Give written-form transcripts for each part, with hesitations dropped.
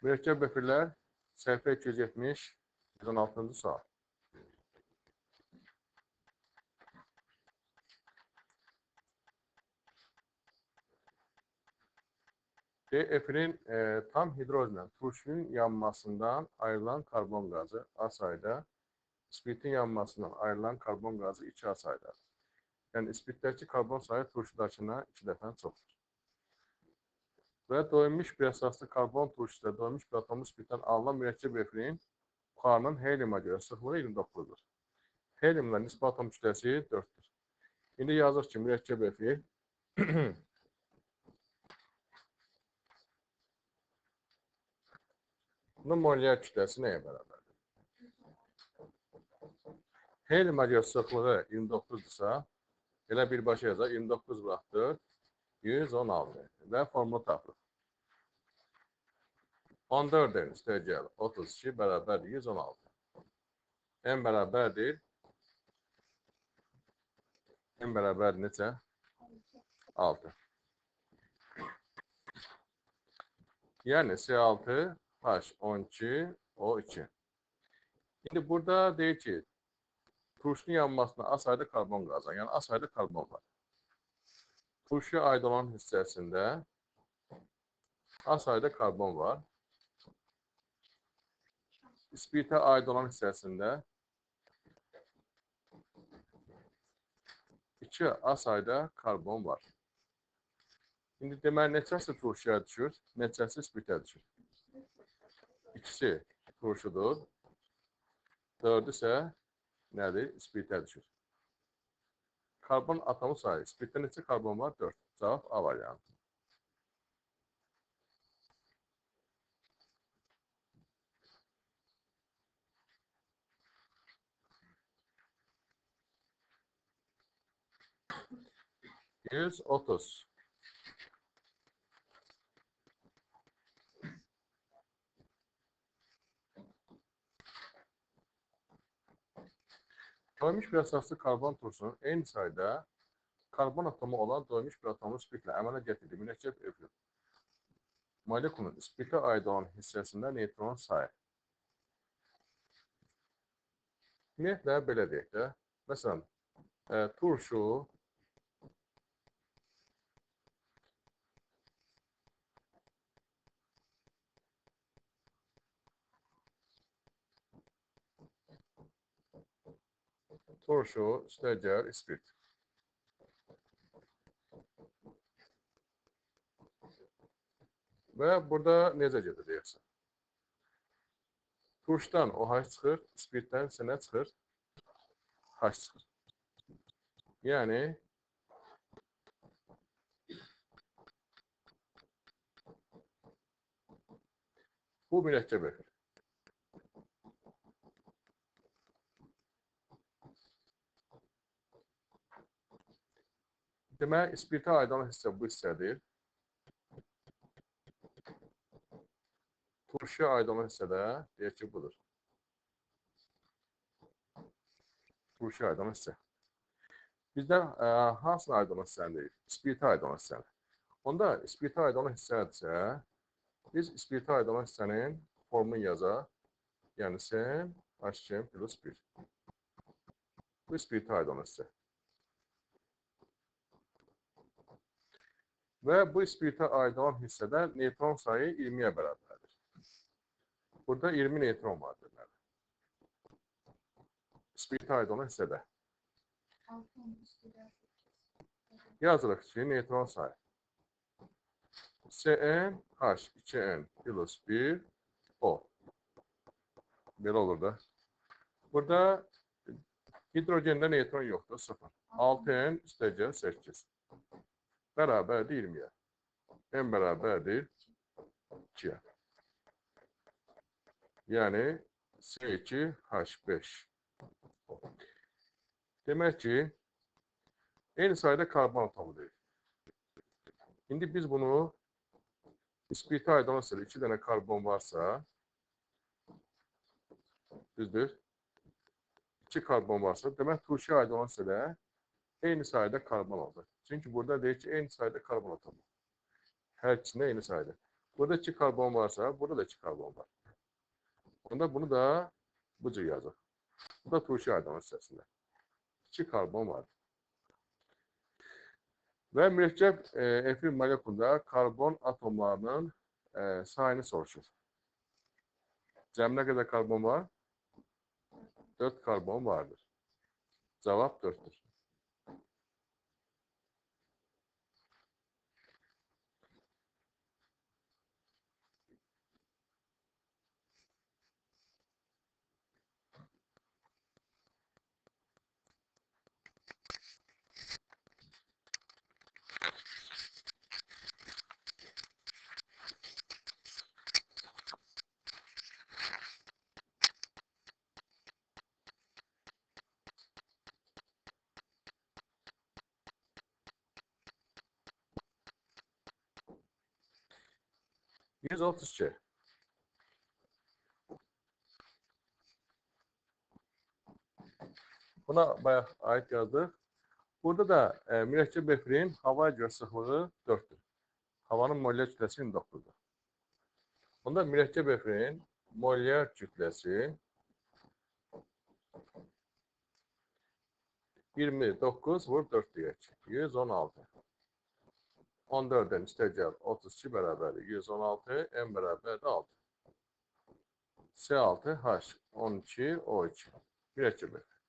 Mürəkkəb efirlər səhifə 270 116-cı sual. Efirin tam hidrozla turşunun yanmasından ayrılan karbon qazı A sayda, spiritin yanmasından ayrılan karbon qazı 2A sayda. Yəni, spiritdəki karbon sayı turşudakına 2 dəfə çoxdur. Və doyulmuş bir əsaslı karbon turşusu ilə doyulmuş bir atomlu spiritdən alınan mürəkkəb efirin buxarının heliuma görə sıxlığı 29-dur. Heliumla nisbi atom kütləsi 4-dür. İndi yazıq ki, mürəkkəb efir bunun molyar kütləsi nəyə bərabərdir? Heliuma görə sıxlığı 29-dursa, elə birbaşa yazaq, 29 bıraxdır, 116 və formulu tapırıq. 14 n üstəgəl 32 bərabərdir 116. N bərabərdir neçə? 6. Yəni C6 H12 O2. İndi burada deyir ki, turşunun yanmasına A sayda karbon qazan, yəni A sayda karbon var. Turşuya aid olan hissəsində A sayda karbon var. Spiritə aid olan hissəsində 2 A sayda karbon var. İndi deməli, neçəsi turşuya düşür, neçəsi spiritə düşür. İkisi turşudur, 4-ü isə nədir? Spiritə düşür. Karbon atomu sayı, spiritdə neçə karbon var? 4. Cavab A variantı. Yüz 30. Doymuş bir əsaslı karbon turşusunun eyni sayda karbon atomu olan doymuş bir atomlu spiritlə əmələ gətirdiyi mürəkkəb efir molekulun spiritə aid olan hissəsində neutron sayı. Ümumiyyətlə, belə deyək də, məsələn, turşu üstəgəl spirit. Və burada necə gedir deyəsən? Turşudan OH çıxır, spiritdən isə nə çıxır? H çıxır. Yəni, bu mürəkkəb efir. Demək, spiritə aid olan hissə bu hissədir. Turşuya aid olan hissədə deyək ki, budur. Turşuya aid olan hissə. Bizdən hansına aid olan hissəni deyil? Spiritə aid olan hissəni. Onda spiritə aid olan hissədirsə, biz spiritə aid olan hissənin formunu yazaq. Yəni, sen H2 plus 1. Bu spiritə aid olan hissə. Və bu spiritə aid olan hissədə neutron sayı 20-yə bərabərdir. Burada 20 neutron var deməli. Spiritə aid olan hissədə. Yazırıq ki, neutron sayı. Cn H2n plus 1 O. Belə olur da. Burada hidrogəndə neutron yoxdur, 0. 6n üstəgəl 8. Bərabərdir 20-yə. N bərabərdir 2-yə. Yəni, C2H5. Demək ki, eyni sayda karbon atomu deyil. İndi biz bunu spiritə aid olan hissədə 2 dənə karbon varsa, düzdür, 2 karbon varsa, demək turşuya aid olan hissədə eyni sayda karbon olacaq. Çünki burada deyir ki, eyni sayda karbon atomu. Hər ikisində eyni sayda. Burada 2 karbon varsa, burada da 2 karbon var. Onda bunu da bu cür yazır. Bu da turşu aydın hissəsində. 2 karbon var. Və mürəkkəb efir molekulunda karbon atomlarının sayını soruşur. Cəmi nə qədər karbon var? 4 karbon vardır. Cavab 4'tür. %32. Buna bayaq ait yazdıq. Burada da mürəkkəb efirin havaya görə sıxlığı 4'tür. Havanın molyar kütləsi 29'dur. Bunda mürəkkəb efirin molyar kütləsi 29 vur 4 deyək. 116. 14'den istəyəcək 32 bərabərdir. 116, n bərabərdir 6. C6, H, 12, O2. Mürəkkəb efir.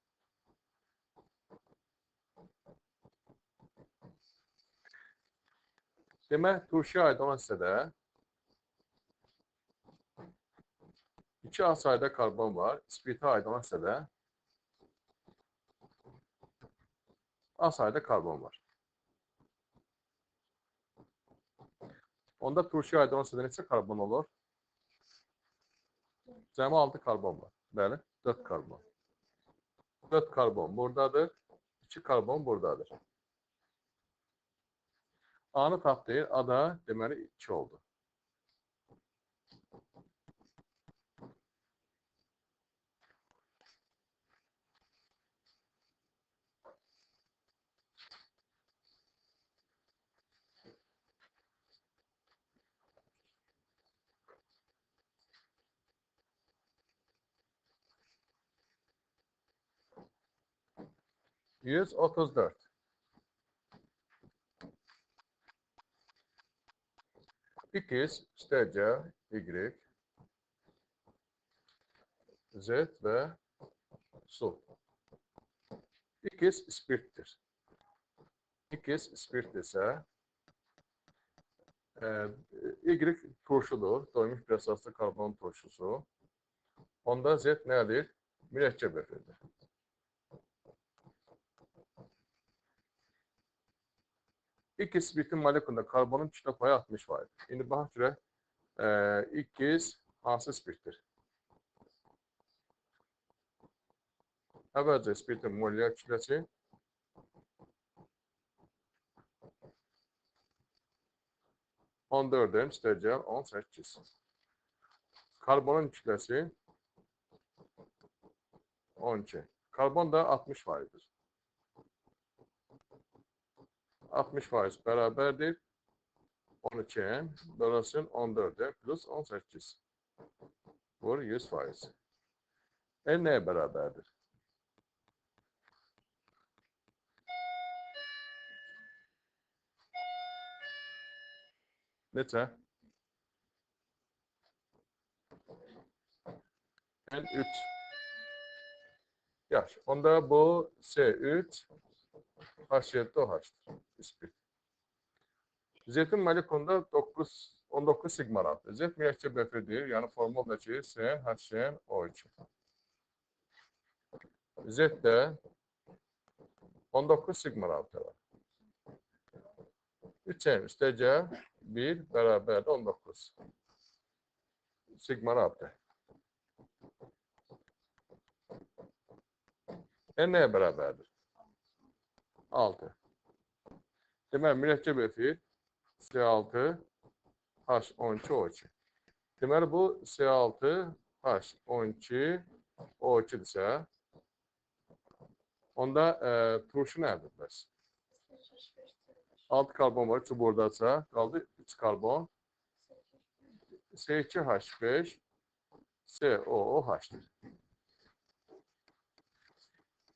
Demək, turşuya aid olan hissədə 2 A sayda karbon var. Spiritə aid olan hissədə A sayda karbon var. Onda turşuya aid olan hissədə neçə karbon olur? Cəmi 6 karbon var. Bəli, 4 karbon. 4 karbon buradadır. 2 karbon buradadır. A'nı tapdı. A da deməli 2 oldu. Yüz 34. X, istəyəcək Y, Z və su. X spirtdir. X spirtdirsə, Y turşudur. Doymuş bir əsaslı karbon turşusu. Onda Z nədir? Mürəkkəb efirdir. X spiritin molekulunda karbonun kütlə payı 60%. İndi baxaq görək, X hansı spiritdir? Əvvəlcə spiritin molyar kütləsi 14'den istəyəcək 18. Karbonun kütləsi 12. Karbon da 60%'dir. 60% bərabərdir 12'nin bölünsün 14'e plus 18. Vur 100%. En nəyə bərabərdir? Neçə? En 3. Yaxşı. Onda bu C3 H7OH-dır. İspit. Z'in molekulunda 19 sigma rahatdır. Z mürəkkəb efirdir. Yəni formaldakı CN, HCN, O2. Z'də 19 sigma rahatı var. 3N istəyəcək 1 bərabərdir 19. Sigma rahatı. N nəyə bərabərdir? 6. Deməli, mürəkkəb efir C6 H12 O2. Deməli, bu C6 H12 O2-dirsə, onda turşu nədir bəs? 6 karbon var, 3 buradadırsa, qaldı 3 karbon, S2H5 COOH'dir.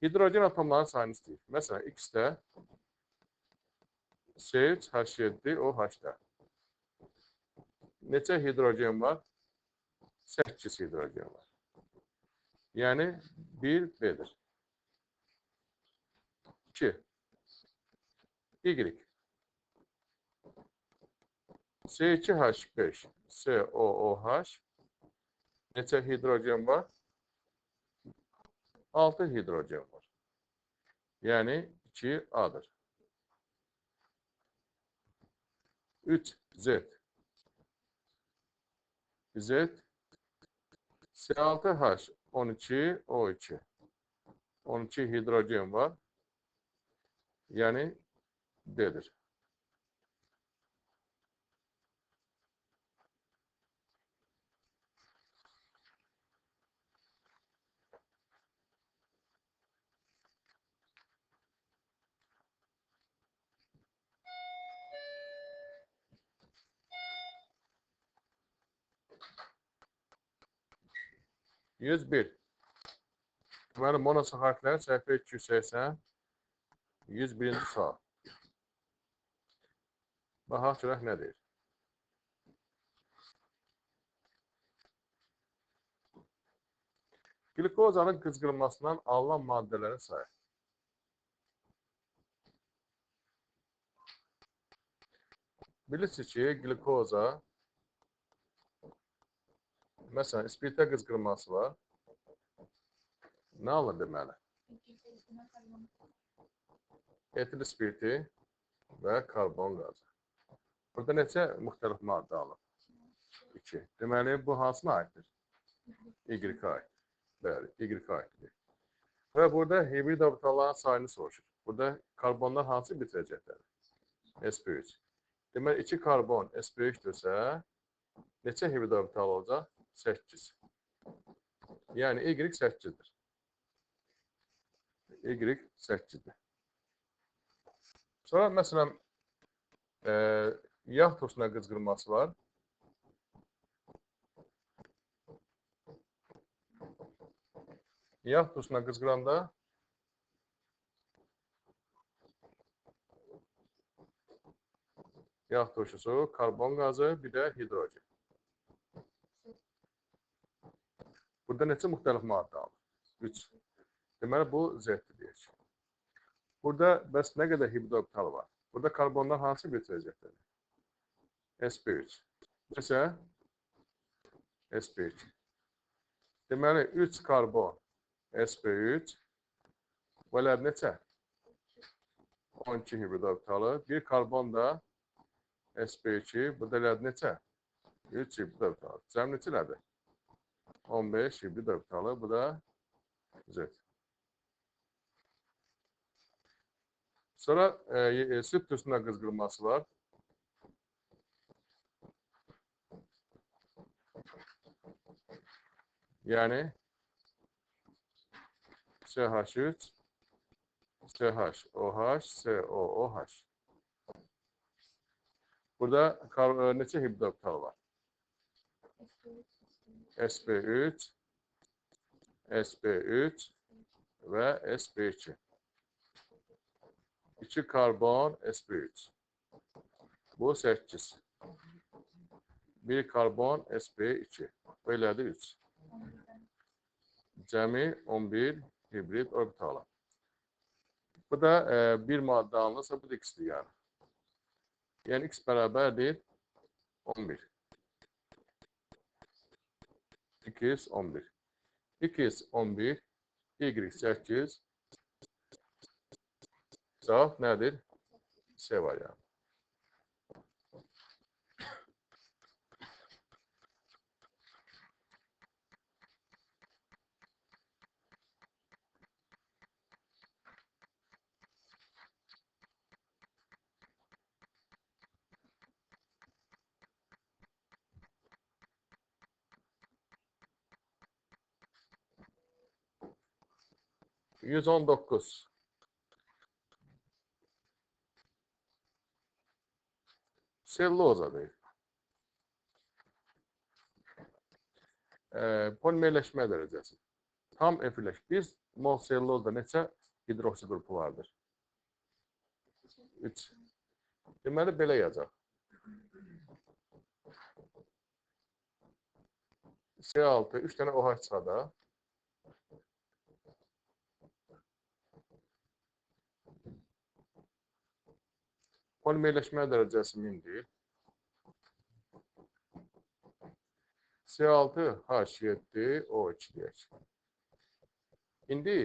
Hidrogen atomlarının sayını istəyir. Məsələn, X-də C3H7OH-da neçə hidrogen var? 8 hidrogen var. Yəni 1B'dir. 2. Y. C2H5 COOH neçə hidrogen var? 6 hidrogen var. Yəni 2A'dır. 3Z. Z C6H12O2 12 hidrogen var. Yəni D'dir. Yüz bir. Deməli, monosaxaritlərin səhifə 280 101-ci sual. Baxaq görək nə deyir? Glikozanın qızqırılmasından alınan maddələrin sayı. Bilirsiniz ki, glikoza məsələn, spirtə qızqırılması var. Nə alır deməli? Etil spirti və karbon qazı. Burada neçə müxtəlif maddə alır? 2. Deməli, bu hansına aiddir? Y-ə aid. Bəli, Y-ə aiddir. Və burada hibrid orbitalların sayını soruşur. Burada karbonlar hansı bitirəcəklər? sp3. Deməli, 2 karbon sp3-dürsə, neçə hibrid orbital olacaq? 8. Yəni, Y 8-dir. Y 8-dir. Sonra, məsələn, yağ turşuna qızqırılması var. Yağ turşuna qızqıranda yağ turşusu, karbon qazı, bir də hidrogen. Burada neçə müxtəlif maddə alır? 3. Deməli, bu Z-dir deyək. Burada bəs nə qədər hibrid orbital var? Burada karbonlar hansı bitirəcəklər? sp3. Nəsə? sp3. Deməli, 3 karbon sp3 bələr neçə? 12 hibrid orbitalı. 1 karbon da sp2, bu da neçə? 3 hibrid orbitalı. Cəm neçələrdir? 15 hibrid orbitalı, bu da Z. Sonra süt turşuna qızqırılması var. Yəni CH3, CHOH, COOH. Burada neçə hibrid orbital var? sp3, sp3 və sp2. 2 karbon sp3. Bu 8. 1 karbon sp2. Belədir 3. Cəmi 11 hibrid orbitalı. Bu da bir maddə alınırsa, bu da x-dir yəni. Yəni x bərabərdir 11. 2x 11. 2x 11, y 8. Cavab nədir? C var yəni. Yüz on dokuz. Sellulozadır. polimerləşmə dərəcəsi. Tam efirləş. 1 mol sellulozda neçə hidroksi qrupu vardır? 3. Deməli, belə yazacaq. C6, 3 dənə OH çıxada. Polimerləşmə dərəcəsi 1000-dir. C6, H7, O2 deyək. İndi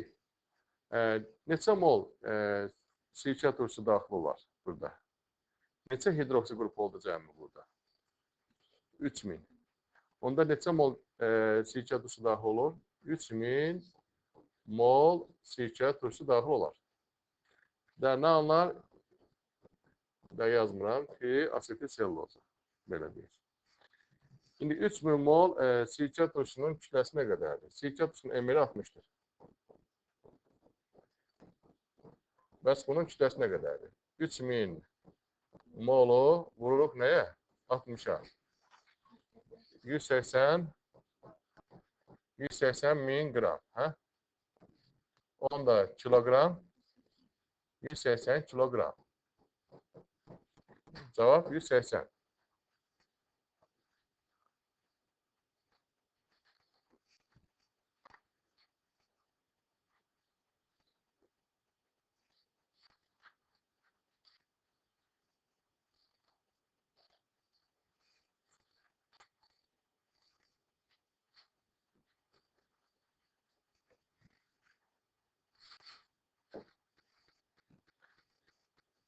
neçə mol C2 turşusu daxil olar burada? Neçə hidroksi qrupu oldu cəmi burada? 3000. Onda neçə mol C2 turşusu daxil olur? 3000 mol C2 turşusu daxil olar. Nə anlar? Da yazmıram ki, asetil selluloza. Belə deyək. İndi 3000 mol C2 turşusunun kütləsi nə qədərdir? C2 turşusunun emiri 60'dır. Bəs bunun kütləsi nə qədərdir? 3000 molu vururuq nəyə? 60'a. 180 min qram. Hə? Onda kilogram 180 kilogram. Cavab 180.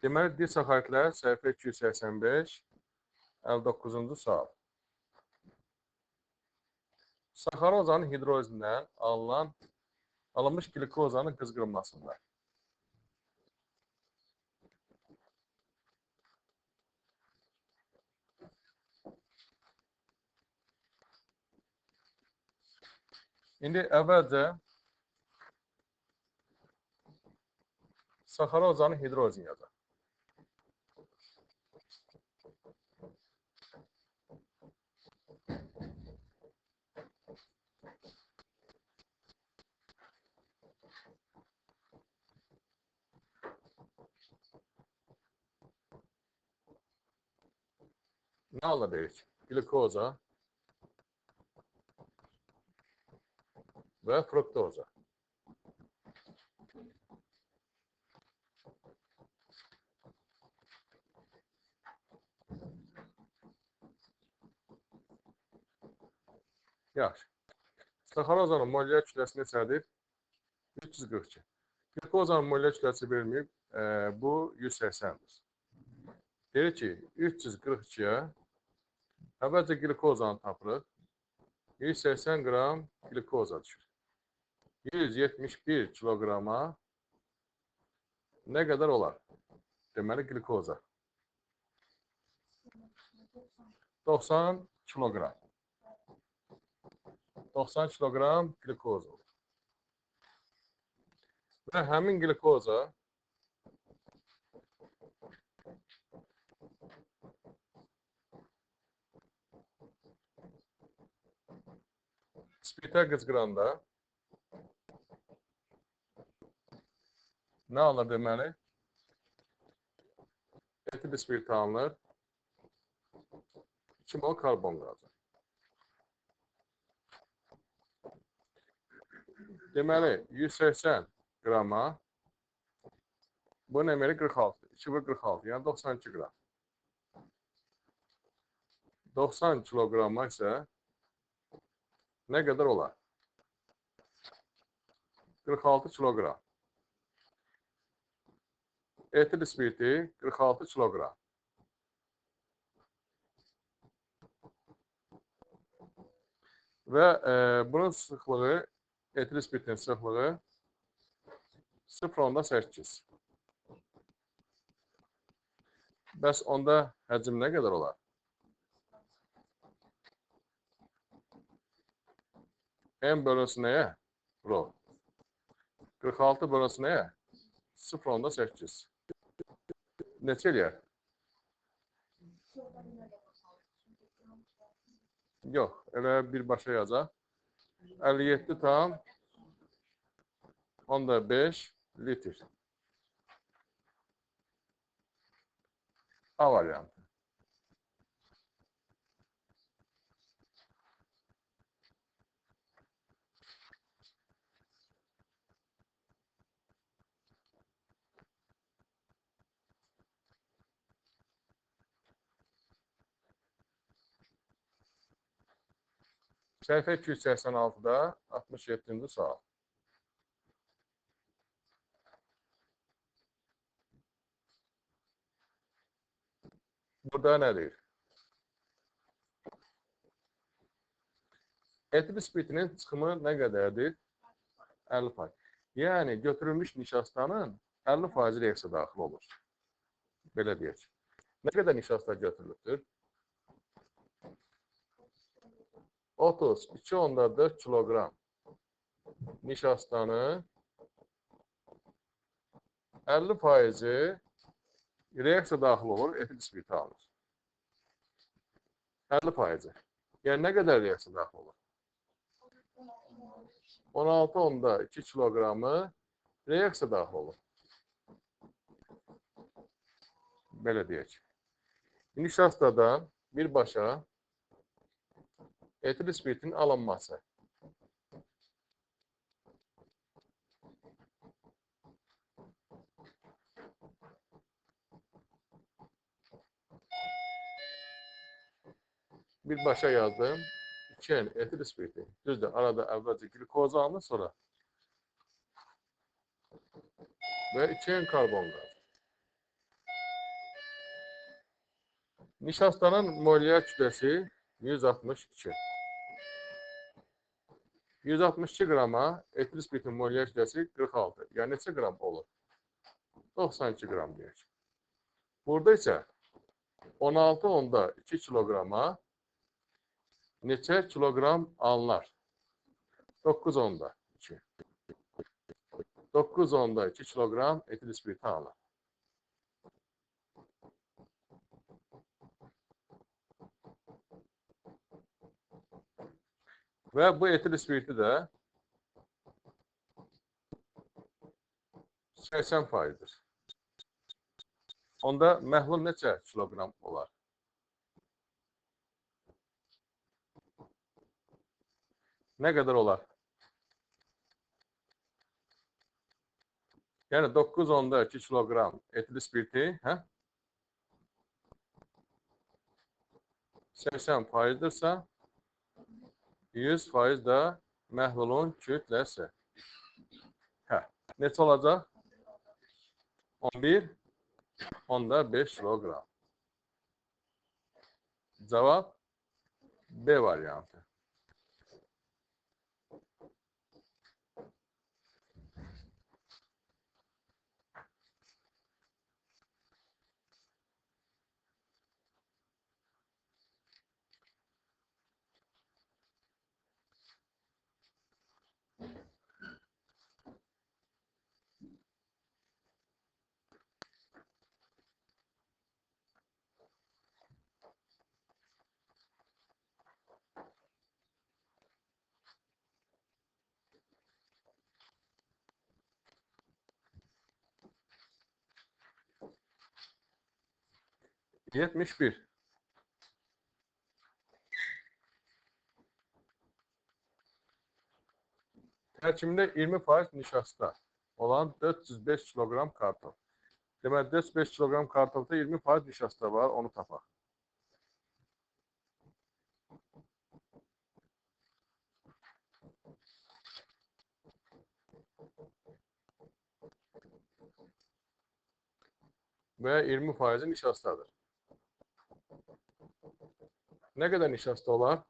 Deməli, disaxaritlər səhifə 285, 59-cu sual. Saxarozanın hidrozindən alınmış glikozanın qızqırılmasında. İndi əvvəlcə saxarozanın hidrozini yazaq. Nə ala deyirik? Glikoza və fruktoza. Yaxşı. Saxarozanın molyar kütləsi neçədir? 342. Glikozanın molyar kütləsi verilməyib, bu 180'dir. Deyir ki, 342'yə əvvəlcə glikozanı tapırıq. 180 qram glikoza düşür. 171 kilograma nə qədər olar? Deməli, glikoza. 90 kilogram. 90 kilogram glikoza olur. Və həmin glikoza spirtə qızqıranda nə alınır deməli? Etil spirt alınır. 2 mol karbon qazı. Deməli, 180 qrama bunun əməli 46. 2 və 46, yəni 92 qram. 90 kilograma isə nə qədər olar? 46 kilogram. Etil spirti 46 kilogram. Və bunun sıxlığı, etil spirtin sıxlığı 0,8. Bəs onda həcm nə qədər olar? M bölünsü nəyə? Rho. 46 bölünsü nəyə? 0,8. Neçə eləyər? Yox, elə birbaşa yazaq. 57 tam 5 litr. A variantı. Səhifə 286-da 67-ci sual. Burada nə deyir? Etil spiritinin çıxımı nə qədərdir? 50%. Yəni, götürülmüş nişastanın 50% reaksiya daxil olur. Belə deyək. Nə qədər nişasta götürülübdür? 32,4 kiloqram nişastanın 50% reaksiya daxil olur, etil spiriti alınır. 50%. Yəni, nə qədər reaksiya daxil olur? 16,2 kiloqramı reaksiya daxil olur. Belə deyək. Nişastadan birbaşa etil spiritin alınması. Birbaşa yazdım. 2N etil spiriti. Düzdür, arada əvvəlcə glikoz alınır, sonra və 2N karbon qazı. Nişastanın molyar kütləsi 162. 162 qrama etil spiritin molyar kütləsi 46. Yəni neçə qram olur? 92 qram deyək. Burada isə 16,2 kiloqrama neçə kiloqram alınır? 9,2. 9,2 kiloqram etil spiriti alınır. Və bu etil spiriti də 80%'dir. Onda məhlul neçə kiloqram olar? Nə qədər olar? Yəni 9,2 kiloqram etil spiriti 80%'dirsə 100% də məhlulun kütləsi. Neçə olacaq? 11,5 kiloqram. Cavab B variantı. Yetmiş bir. Tərkibində 20% nişasta olan 405 kiloqram kartof. Deməli, 405 kiloqram kartofda 20% nişasta var, onu tapaq. Və 20% nişastadır. Nə qədər nişasta olar?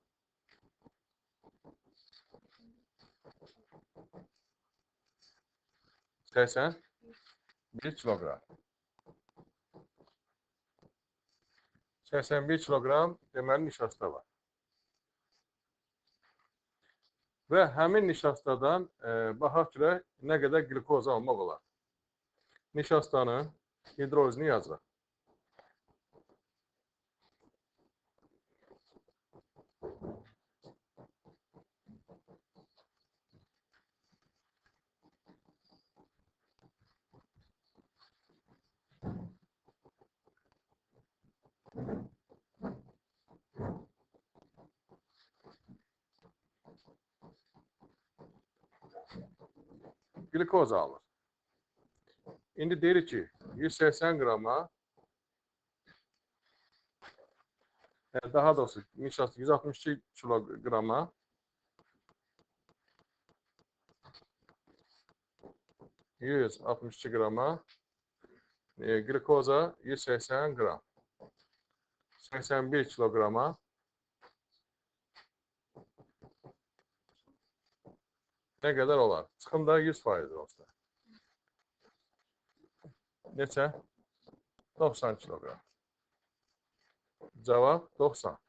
81 kiloqram. 81 kiloqram deməli nişasta var. Və həmin nişastadan baxaq ki, nə qədər glikoz almaq olar. Nişastanın hidrolizini yazırıq. glikoz alır. İndi deyirik ki 180 qrama, daha doğrusu 162 kiloqrama 162 qrama glikoza 180 qram. 81 kiloqrama nə qədər olar? Çıxımda 100% olsa. Neçə? 90 kiloqram. Cavab 90.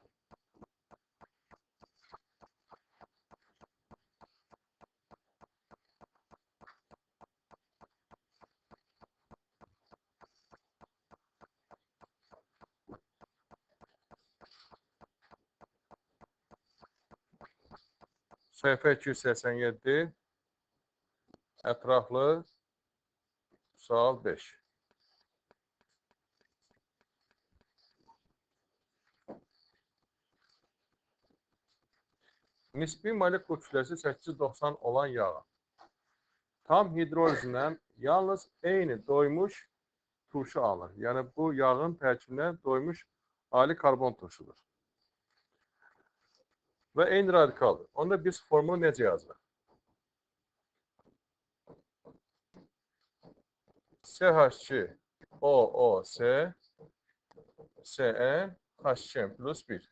Səhifə 287, ətraflı sual 5. Nisbi molekul kütləsi 890 olan yağı tam hidrolizindən yalnız eyni doymuş turşu alır. Yəni bu yağın tərkibinə doymuş ali karbon turşudur. Və eyni radikaldır. Onda biz formulu necə yazırıq? CH2 OOC CN H2 plus 1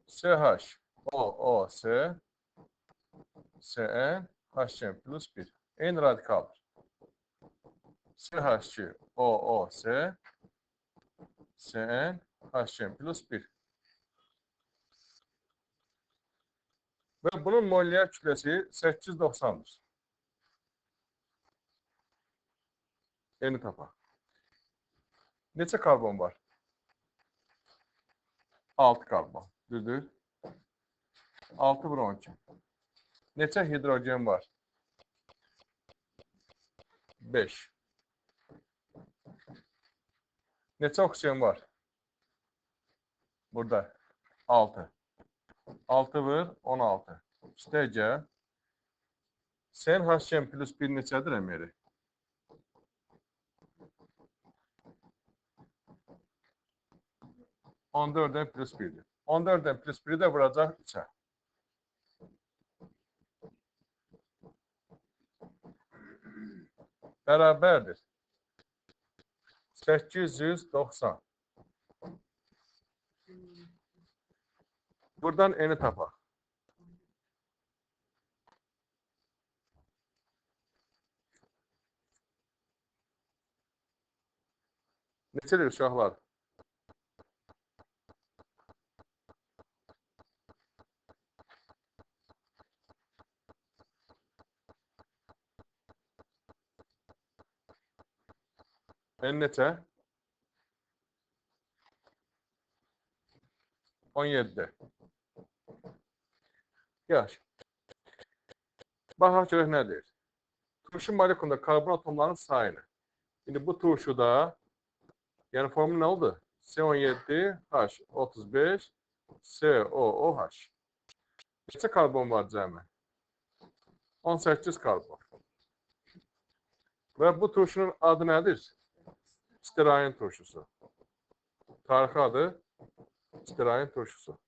CH OOC CN H2 plus 1 eyni radikaldır. CH2 OOC CN H2 plus 1 və bunun molyar kütləsi 890'dır. Eni tapaq. Neçə karbon var? 6 karbon. Düzdür? 6 bura 12. Neçə hidrogen var? 5. Neçə oksigen var? Burada 6. 6 vur 16. İstəyəcə. Sen H2 plus 1 neçədir əmiri? 14'den plus 1'dir. 14'den plus 1'i de vuracaq içə. Bərabərdir. 890. Buradan eni tapaq. Neçədir uşaqlar? En neçə? 17. Yaxşı. Baxaq görək nə deyir? Turşu molekulunda karbon atomlarının sayını. Şimdi bu turşuda yani formül ne oldu? C17H35 COOH. Neçə karbon var cəmi? 18 karbon. Və bu turşunun adı nədir? Stirain turşusu. Tarixi adı stirain turşusu.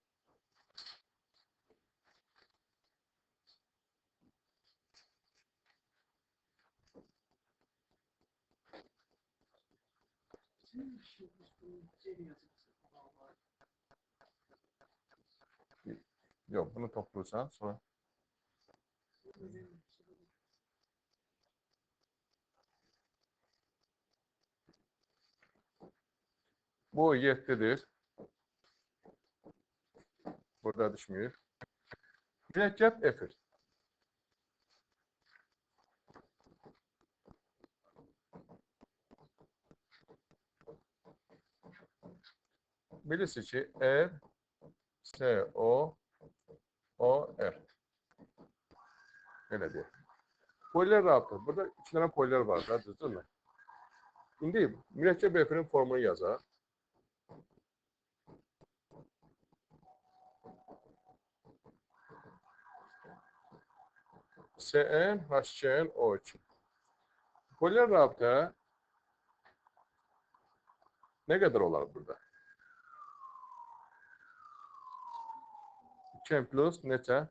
Yok, bunu topluyorsan sonra. Bu 7'dir. Burada düşmüyor. Mürekkep efir. Birisi ki R, S, O, R. Öyle diyor. Poliler rahatdır. Burada 2 tane poliler var. Düzdür mü? Şimdi mürekkep efirin formunu yazar. Cn, HCl, O2. Polymer rabitə ne kadar olar burada? 2n plus neçə?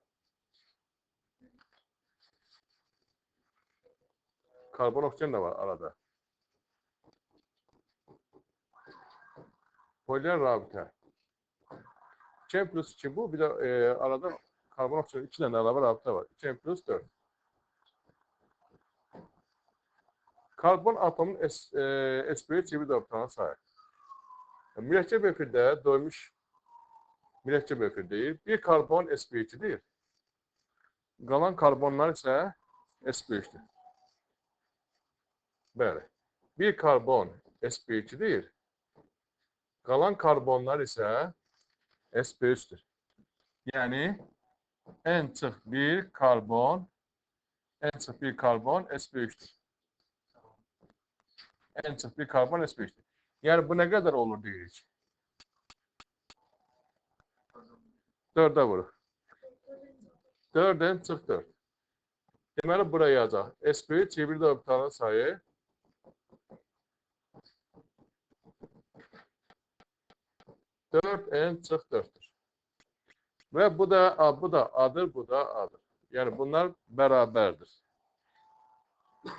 Karbon oksijen de var arada. Polymer rabitə. 2n plus 2 bu. Bir de arada karbon oksijen 2 tane əlavə rabitə var. 2n plus 4. Karbon atomun sp3 çivi dörtana sahip. Mürəkkəb efirdə doymuş mürəkkəb efir deyil. Bir karbon sp2'dir. Qalan karbonlar isə sp3'dir. Bəli. Bir karbon sp2'dir. Qalan karbonlar isə sp3'dir. Yəni n-1 karbon n-1 karbon sp3'dir. n-1 karbon sp3'dir. Yəni bu nə qədər olur deyirik? 4'ə vurur. 4'dən çıx 4. Deməli buraya yazacaq. sp3 çevir orbitalın sayı 4n çıx 4'dür. Ve bu da A'dır, bu da A'dır. Yani bunlar beraberdir.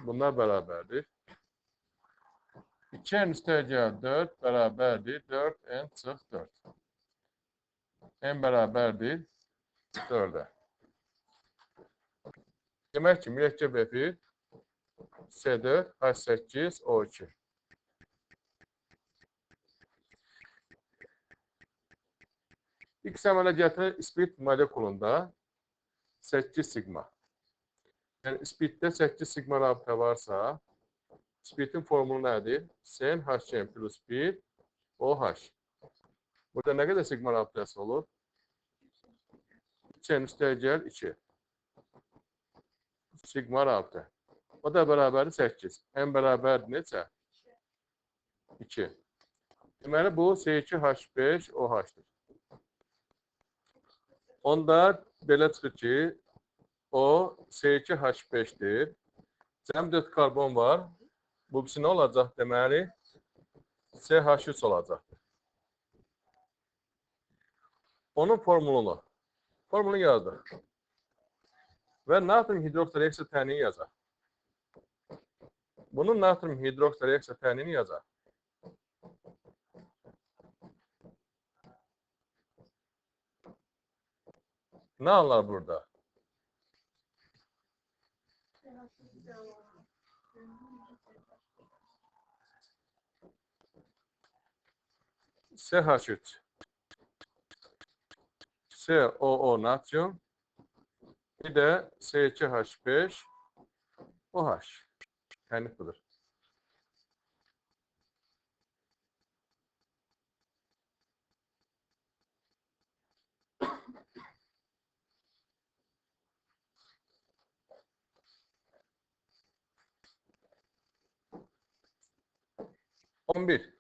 Bunlar beraberdir. 2n üstəgəl 4 beraberdir. 4n çıx 4. N beraberdir 4'e. Demək ki, mürəkkəb efir C4, H8, O2. X əməliyyatı spid molekulunda 8 sigma. Yəni spiddə 8 sigma rabitə varsa, spidin formulu nədir? CnHCl plus 1 OH. Burada nə qədər sigma rabitəsi olur? 2n üstəgəl 2. Sigma rabitə. O da bərabərdir 8. N bərabərdir neçə? 2. Deməli bu C2H5 OH-dır. Onda belə çıxır ki, o C2H5'dir. Cəm 4 karbon var. Bu birisi nə olacaq deməli? CH3 olacaqdır. Onun formulunu yazdıq. Və natrium hidroksid reaksiya tənini yazaq. Bunun natrium hidroksid reaksiya tənini yazaq. Ne anlar burada? CH3 COO natrium bir de C2H5 OH. Yani budur. On bir.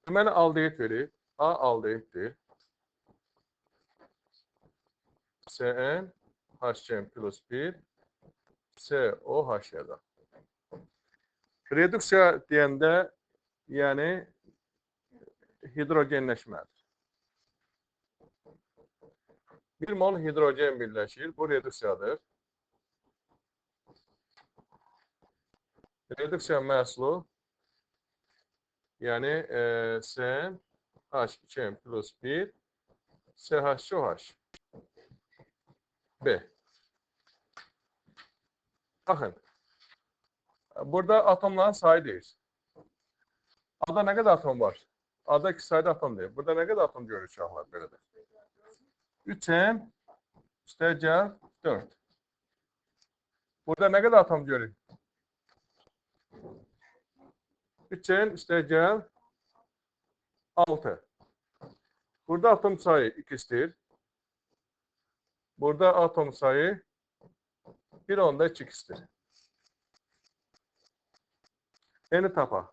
Deməli aldehit verir. A aldehitdir. Cn HCl plus 1 COH yazaq. Reduksiya deyəndə yəni hidrogenləşmədir. 1 mol hidrogen birləşir. Bu reduksiyadır. Reduksiya məhsulu yəni CnH2 plus 1 CH2OH B. Baxın. Burada atomların sayı deyir. A'da nə qədər atom var? A'da 2 sayda atom deyir. Burada nə qədər atom görür uşaqlar belədir? 3n üstəgəl 4. Burada nə qədər atom görür? 3n üstəgəl 6. Burada atom sayı 2'dir. Burada atom sayı 1/2'dir. N'ni tapaq.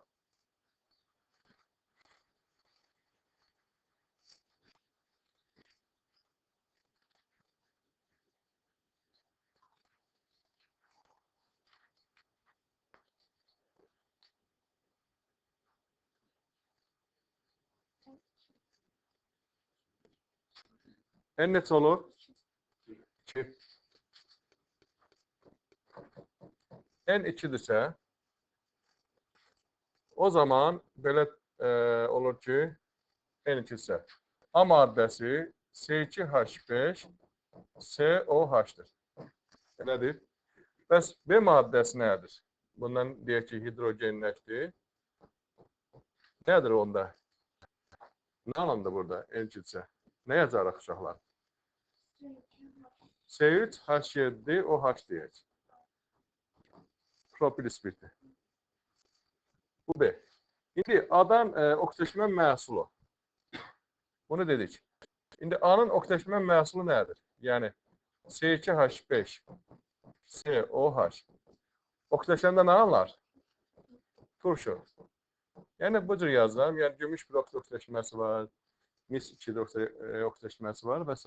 N neçə olur? 2. N 2-dirsə, o zaman belə olur ki, N 2-dirsə, A maddəsi C2H5 COH-dır. Elədir? Bəs B maddəsi nədir? Bundan deyək ki, hidrogenləşdir. Nədir onda? Nə anlamda burada N 2-dirsə? Nə yazarıq uşaqlar? C3H7OH deyək. Propil spirti. Bu B. İndi A'dan oksitləşmə məhsulu. Bunu dedik. İndi A'nın oksitləşmə məhsulu nədir? Yəni C2H5 COH. Oksitləşəndə nə anlar? Turşu. Yəni bu cür yazıram. Yəni gümüş bir oksitləşməsi var, mis 2 oksitləşməsi var və s.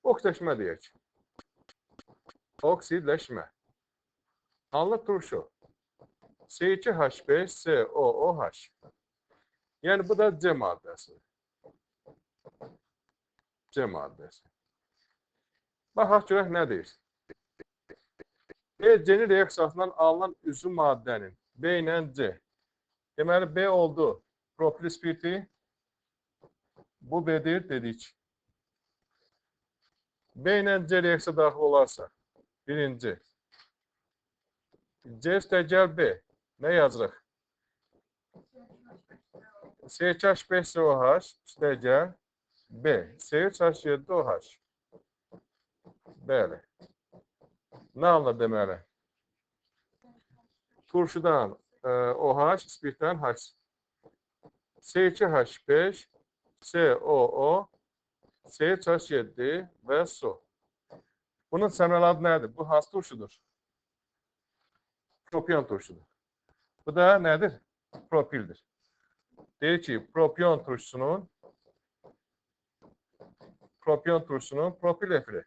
Oksitləşmə deyək. Oksidləşmə. Anlı turşu. C2H5COOH. Yəni bu da C maddəsi. C maddəsi. Baxaq görək nə deyir? C-ni reaksiyasından alınan üzüm maddənin B ilə C. Deməli B oldu propil spirti. Bu B'dir dedik. B ilə C reaksiya daxil olarsa, birinci. C üstəgəl B. Nə yazırıq? C2H5COH üstəgəl B. C3H7OH. Bəli. Nə anlar deməli? Turşudan OH, spirtdən H. C2H5, COO, C3H7 və su. Bunun səmrəli adı nədir? Bu hansı turşudur? Propion turşudur. Bu da nədir? Propildir. Deyir ki, propion turşusunun propil efiri.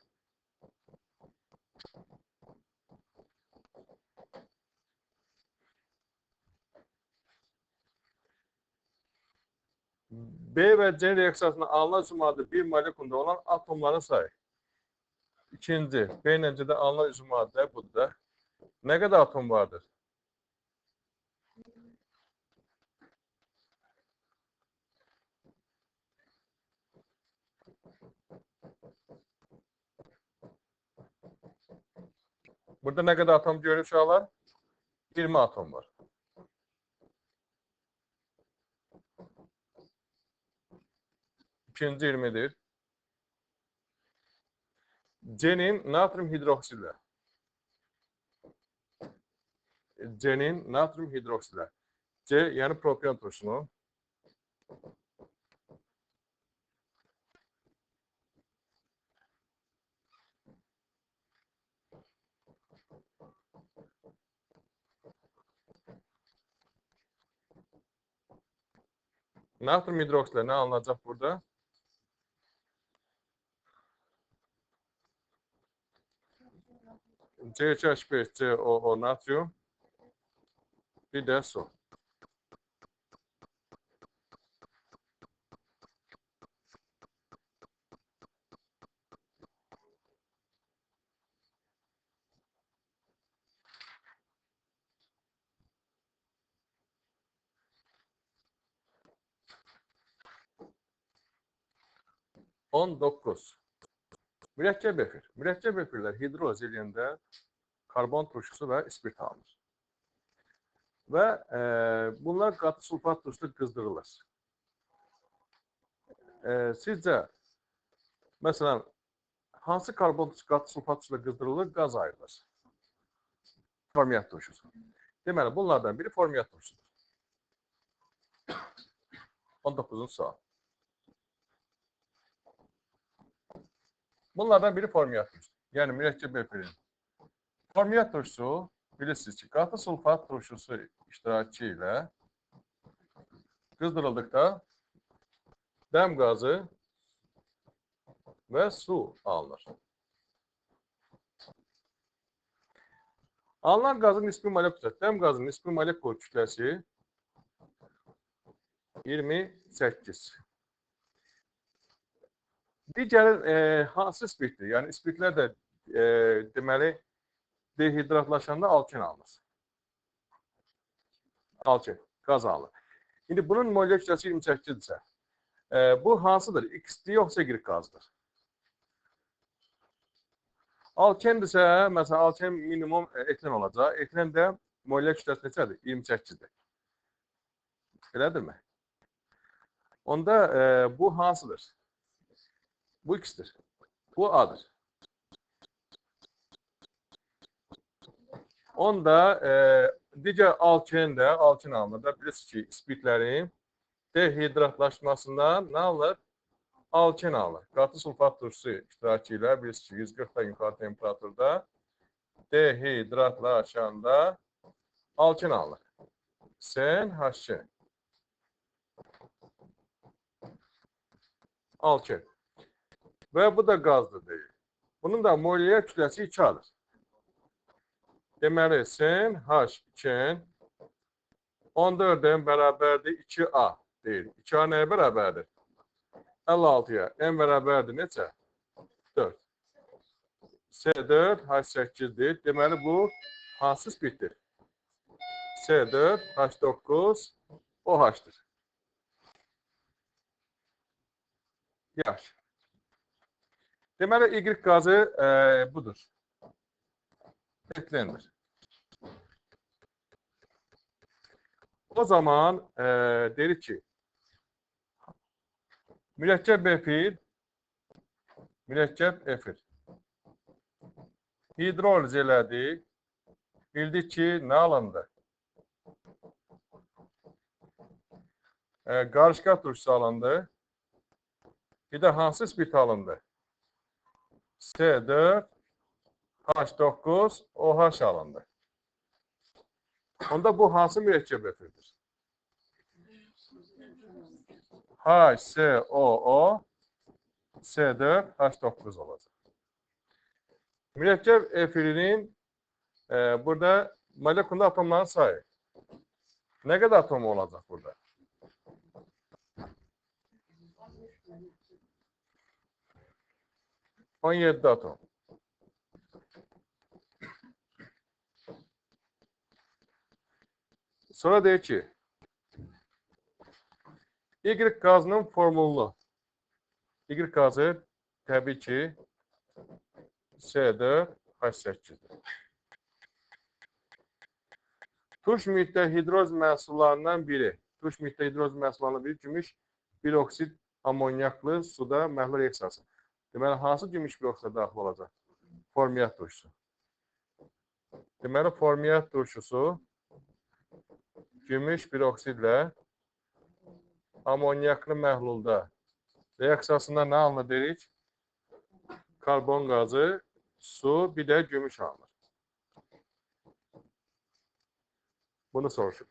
B və C reaksiyasında alınan üzüm maddə bir molekulunda olan atomların sayı. İkinci, B ilə C-də alınan üzüm maddə budur da. Nə qədər atom vardır? Burada nə qədər atom görür uşaqlar? 20 atom var. İkinci 20'dir. C'nin natrium hidroksilə. C'nin natrium hidroksilə. C, yəni propion turşusunun. Natrium hidroksilə nə alınacaq burada? C2H5, COO natrium. Bir də su. On dokuz. Mürəkkəb efir. Mürəkkəb efirlər hidroz eləyəndə karbon turşusu və spirt alınır. Və bunlar qatı sulfat turşusu qızdırılır. Sizcə, məsələn, hansı karbon qatı sulfat turşusu qızdırılır, qaz ayrılır? Formiat turşusu. Deməli, bunlardan biri formiat turşusudur. 19-cu sual. Bunlardan biri formiat turşusu. Yəni, mürəkkəb efirin. Formiat turşusu, bilirsiniz ki, qatı sulfat turşusu iştirakı ilə qızdırıldıqda dəm qazı və su alınır. Alınan qazın nisbi molekul, dəm qazının nisbi molekul kütləsi 28. Digər hansı spirtdir? Yəni spirtlər də deməli dehidratlaşanda alkin alınır. Alkin, qaz alınır. İndi bunun molekül kütləsi 28-dirsə, bu hansıdır? X-dir yoxsa Y qazdır? Alkendirsə, məsələn, alken minimum etilen olacaq. Etilen də molekül kütləsi neçədir? 28-dir. Elədirmi? Onda bu hansıdır? Bu X-dir. Bu A-dır. Onda digər alken də, alkin alınır da, bilirsiniz ki, spirtlərin dehidratlaşmasından nə alınır? Alken alınır. Qatı sulfat turşusu iştirakı ilə bilirsiniz ki, 140-dan yuxarı temperaturda dehidratlaşanda alken alınır. SNH2. Alken. Və bu da qazdır deyil. Bunun da molekül kütləsi 2-adır. Deməli, SNH2 14-dən bərabərdir 2A deyil. 2A nəyə bərabərdir? 56-ya. N bərabərdir neçə? 4. C4 H8-dir. Deməli, bu hansı spirtdir? C4 H9 OH-dır. Yaxşı. Deməli, Y qazı budur. Etilendir. O zaman dedik ki, mürəkkəb efir, mürəkkəb efir. Hidroliz elədik. Bildik ki, nə alındı? Qarışqa turşusu alındı. Bir də hansı spirt alındı? C4 H9 OH alındı. Onda bu hansı mürəkkəb efirdir? HCOO C4 H9 olacaq. Mürəkkəb efirinin burada molekül atomların sayı. Nə qədər atom olacaq burada? 17 atom. Sonra deyir ki, Y qazının formulunu. Y qazı təbii ki C4 H8-dir. Turş mühitdə hidroz məhsullarından biri. Turş mühitdə hidroz məhsullarından biri gümüş bir oksid amonyaklı suda məhlul reaksiyası. Deməli, hansı gümüş bir oksida daxil olacaq? Formiyat turşusu. Deməli, formiyat turşusu gümüş bir oksidlə amonyaklı məhlulda reaksiyasında nə alınır dedik? Karbon qazı, su, bir də gümüş alınır. Bunu soruşur.